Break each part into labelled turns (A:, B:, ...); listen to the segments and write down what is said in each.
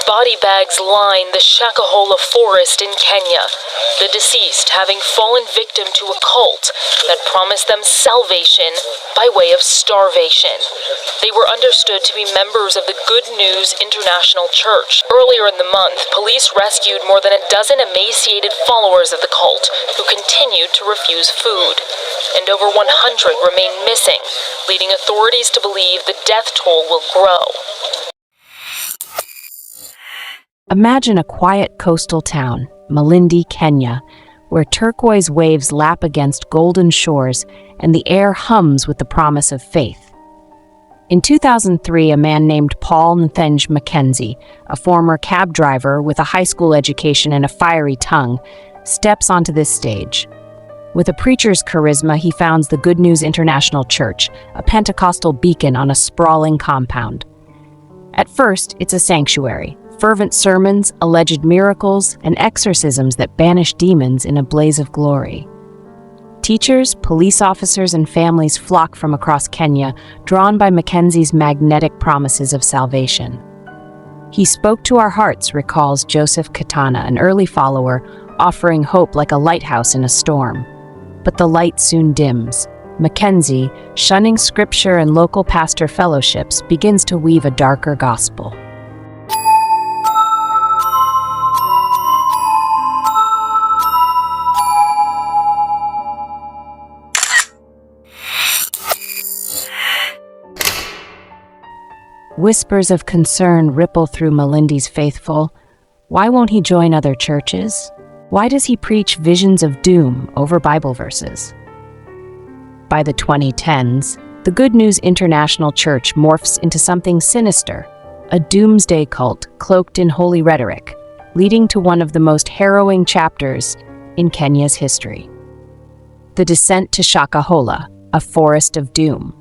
A: Body bags line the Shakahola forest in Kenya, the deceased having fallen victim to a cult that promised them salvation by way of starvation. They were understood to be members of the Good News International Church. Earlier in the month, police rescued more than a dozen emaciated followers of the cult who continued to refuse food. And over 100 remain missing, leading authorities to believe the death toll will grow.
B: Imagine a quiet coastal town, Malindi, Kenya, where turquoise waves lap against golden shores and the air hums with the promise of faith. In 2003, a man named Paul Mackenzie, a former cab driver with a high school education and a fiery tongue, steps onto this stage. With a preacher's charisma, he founds the Good News International Church, a Pentecostal beacon on a sprawling compound. At first, it's a sanctuary. Fervent sermons, alleged miracles, and exorcisms that banish demons in a blaze of glory. Teachers, police officers, and families flock from across Kenya, drawn by Mackenzie's magnetic promises of salvation. "He spoke to our hearts," recalls Joseph Katana, an early follower, offering hope like a lighthouse in a storm. But the light soon dims. Mackenzie, shunning scripture and local pastor fellowships, begins to weave a darker gospel. Whispers of concern ripple through Malindi's faithful. Why won't he join other churches? Why does he preach visions of doom over Bible verses? By the 2010s, the Good News International Church morphs into something sinister, a doomsday cult cloaked in holy rhetoric, leading to one of the most harrowing chapters in Kenya's history. The descent to Shakahola, a forest of doom.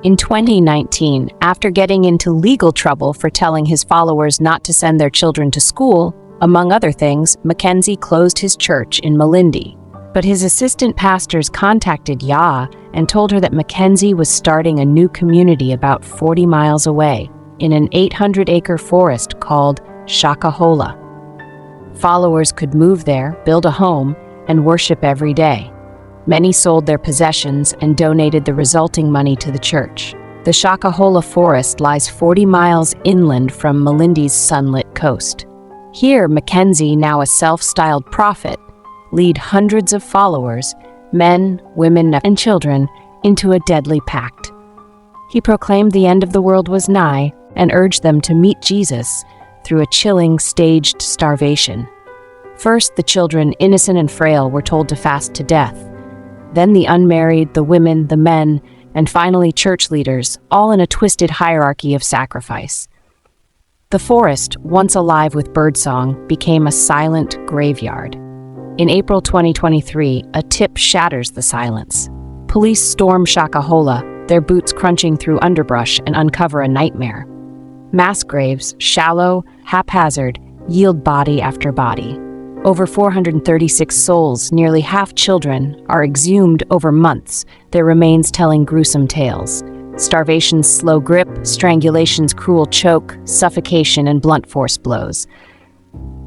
B: In 2019, after getting into legal trouble for telling his followers not to send their children to school, among other things, Mackenzie closed his church in Malindi. But his assistant pastors contacted Yah and told her that Mackenzie was starting a new community about 40 miles away, in an 800-acre forest called Shakahola. Followers could move there, build a home, and worship every day. Many sold their possessions and donated the resulting money to the church. The Shakahola forest lies 40 miles inland from Malindi's sunlit coast. Here, Mackenzie, now a self-styled prophet, lead hundreds of followers, men, women, and children, into a deadly pact. He proclaimed the end of the world was nigh and urged them to meet Jesus through a chilling, staged starvation. First, the children, innocent and frail, were told to fast to death. Then the unmarried, the women, the men, and finally church leaders, all in a twisted hierarchy of sacrifice. The forest, once alive with birdsong, became a silent graveyard. In April 2023, a tip shatters the silence. Police storm Shakahola, their boots crunching through underbrush, and uncover a nightmare. Mass graves, shallow, haphazard, yield body after body. Over 436 souls, nearly half children, are exhumed over months, their remains telling gruesome tales. Starvation's slow grip, strangulation's cruel choke, suffocation and blunt force blows.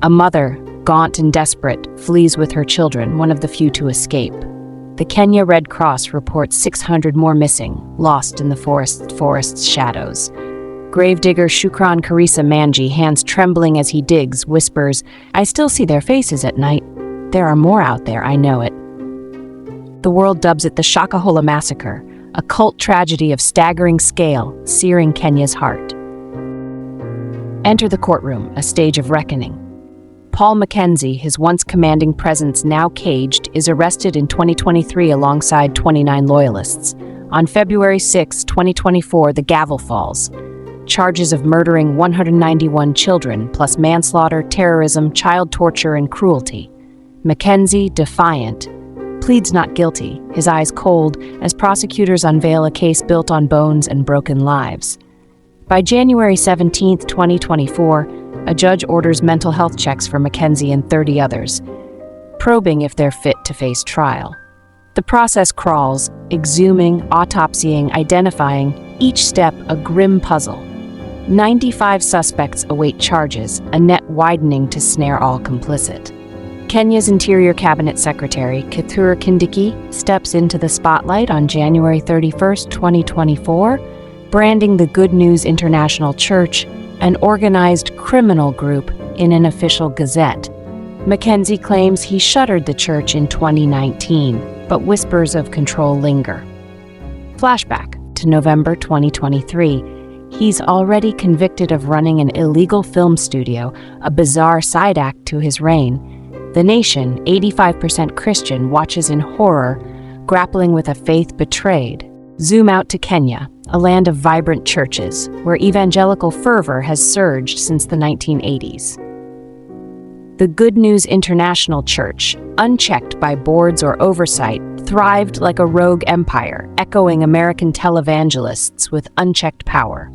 B: A mother, gaunt and desperate, flees with her children, one of the few to escape. The Kenya Red Cross reports 600 more missing, lost in the forest's shadows. Gravedigger Shukran Karisa Manji, hands trembling as he digs, whispers, "I still see their faces at night. There are more out there, I know it." The world dubs it the Shakahola Massacre, a cult tragedy of staggering scale, searing Kenya's heart. Enter the courtroom, a stage of reckoning. Paul Mackenzie, his once commanding presence now caged, is arrested in 2023 alongside 29 loyalists. On February 6, 2024, the gavel falls. Charges of murdering 191 children, plus manslaughter, terrorism, child torture, and cruelty. Mackenzie, defiant, pleads not guilty, his eyes cold, as prosecutors unveil a case built on bones and broken lives. By January 17, 2024, a judge orders mental health checks for Mackenzie and 30 others, probing if they're fit to face trial. The process crawls, exhuming, autopsying, identifying, each step a grim puzzle. 95 suspects await charges, a net widening to snare all complicit. Kenya's Interior Cabinet Secretary, Kithure Kindiki, steps into the spotlight on January 31, 2024, branding the Good News International Church an organized criminal group in an official gazette. Mackenzie claims he shuttered the church in 2019, but whispers of control linger. Flashback to November 2023. He's already convicted of running an illegal film studio, a bizarre side act to his reign. The nation, 85% Christian, watches in horror, grappling with a faith betrayed. Zoom out to Kenya, a land of vibrant churches, where evangelical fervor has surged since the 1980s. The Good News International Church, unchecked by boards or oversight, thrived like a rogue empire, echoing American televangelists with unchecked power.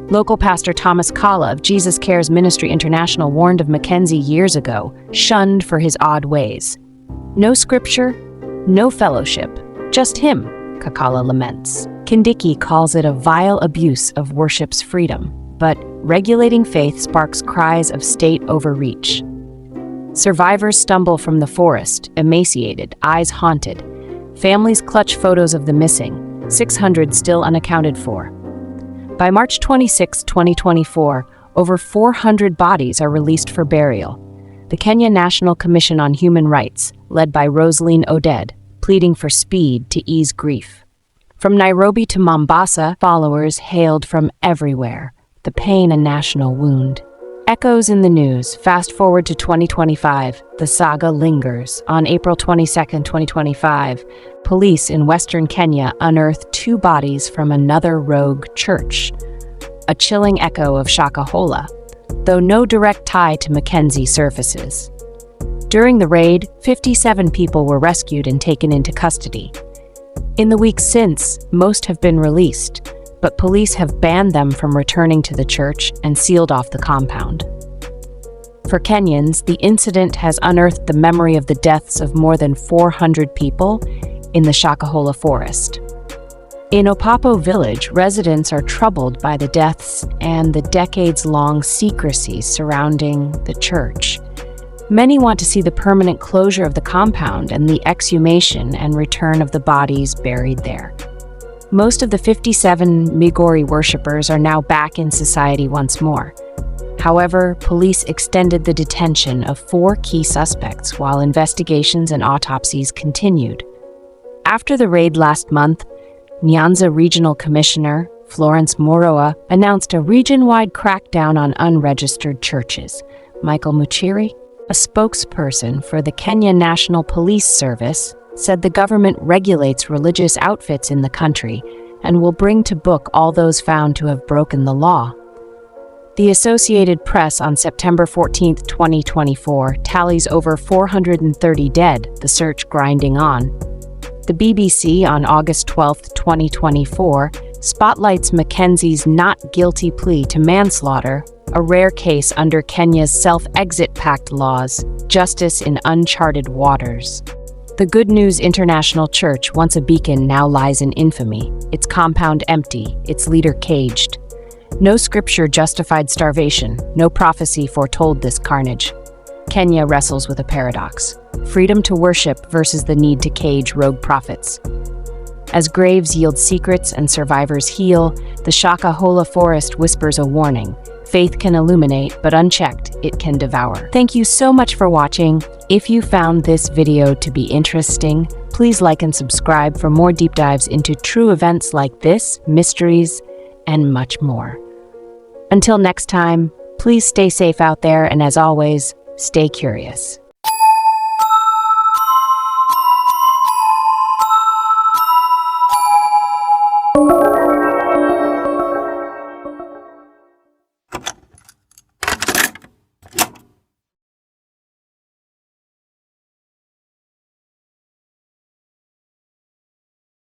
B: Local pastor Thomas Kalla of Jesus Cares Ministry International warned of Mackenzie years ago, shunned for his odd ways. No scripture, no fellowship, just him, Kakala laments. Kindiki calls it a vile abuse of worship's freedom, but regulating faith sparks cries of state overreach. Survivors stumble from the forest, emaciated, eyes haunted. Families clutch photos of the missing, 600 still unaccounted for. By March 26, 2024, over 400 bodies are released for burial. The Kenya National Commission on Human Rights, led by Rosaline Oded, pleading for speed to ease grief. From Nairobi to Mombasa, followers hailed from everywhere, the pain a national wound. Echoes in the news. Fast forward to 2025, the saga lingers. On April 22, 2025, police in western Kenya unearthed 2 bodies from another rogue church. A chilling echo of Shakahola, though no direct tie to Mackenzie surfaces. During the raid, 57 people were rescued and taken into custody. In the weeks since, most have been released, but police have banned them from returning to the church and sealed off the compound. For Kenyans, the incident has unearthed the memory of the deaths of more than 400 people in the Shakahola forest. In Opapo village, residents are troubled by the deaths and the decades-long secrecy surrounding the church. Many want to see the permanent closure of the compound and the exhumation and return of the bodies buried there. Most of the 57 Migori worshippers are now back in society once more. However, police extended the detention of 4 key suspects while investigations and autopsies continued. After the raid last month, Nyanza Regional Commissioner Florence Moroa announced a region-wide crackdown on unregistered churches. Michael Muchiri, a spokesperson for the Kenya National Police Service, said the government regulates religious outfits in the country and will bring to book all those found to have broken the law. The Associated Press on September 14, 2024, tallies over 430 dead, the search grinding on. The BBC on August 12, 2024, spotlights Mackenzie's not guilty plea to manslaughter, a rare case under Kenya's Self-Exit Pact laws, justice in uncharted waters. The Good News International Church, once a beacon, now lies in infamy, its compound empty, its leader caged. No scripture justified starvation, no prophecy foretold this carnage. Kenya wrestles with a paradox: freedom to worship versus the need to cage rogue prophets. As graves yield secrets and survivors heal, the Shakahola forest whispers a warning. Faith can illuminate, but unchecked, it can devour. Thank you so much for watching. If you found this video to be interesting, please like and subscribe for more deep dives into true events like this, mysteries, and much more. Until next time, please stay safe out there, and as always, stay curious.